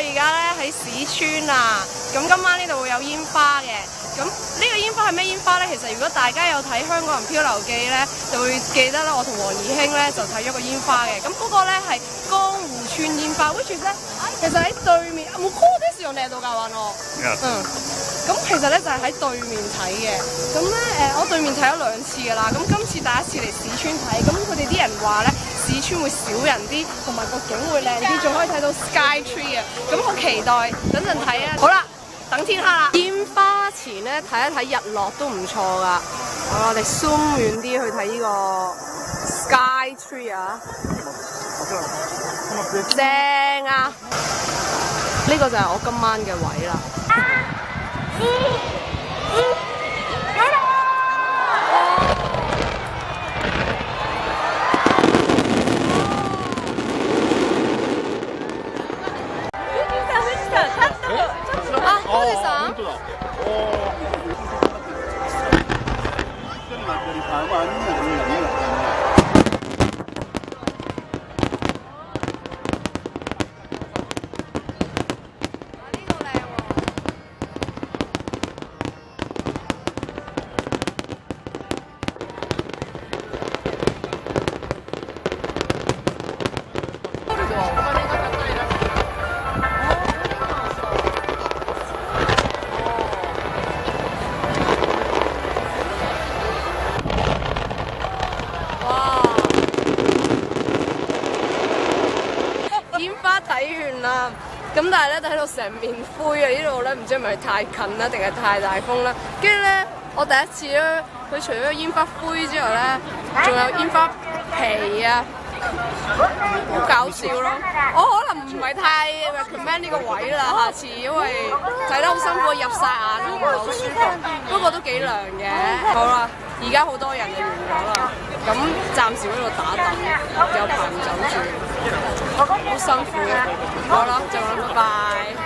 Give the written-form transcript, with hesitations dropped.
而家咧喺市村啊，咁今晚呢度會有煙花嘅。咁呢個煙花係咩煙花咧？其實如果大家有睇《香港人漂流記》咧，就會記得啦。我同黃怡興咧就睇咗個煙花嘅。咁嗰個咧係江湖村煙花 ，which is 咧其實喺對面。冇 call 啲時用嚟到㗎喎我。咁其實咧就係喺對面睇嘅。咁咧我對面睇咗2次㗎啦。咁今次第一次嚟市村睇，咁佢哋啲人話咧市村會少人啲，同埋個景會靚啲，仲可以睇到 Sky Tree 啊。咁好期待，等陣睇啊！好啦。等天黑啦！煙花前咧睇一睇日落都唔錯噶。我哋 zoom 遠啲去睇呢個 Sky Tree 啊，正啊！呢個就係我今晚嘅位啦。富士山。睇完啦，咁但係咧睇到成面灰啊！呢度咧唔知係咪太近啦，定係太大風啦？跟住咧，我第一次咧，佢除咗煙花灰之外咧，仲有煙花皮啊，好搞笑咯！我可能唔係太 recommend 呢個位啦，下次因為睇得好辛苦，入晒眼，唔係好舒服。不過都幾涼嘅。好啦，而家好多人就完咗啦，咁暫時喺度打等，有排唔走住。好辛苦，好啦，就咁，拜拜。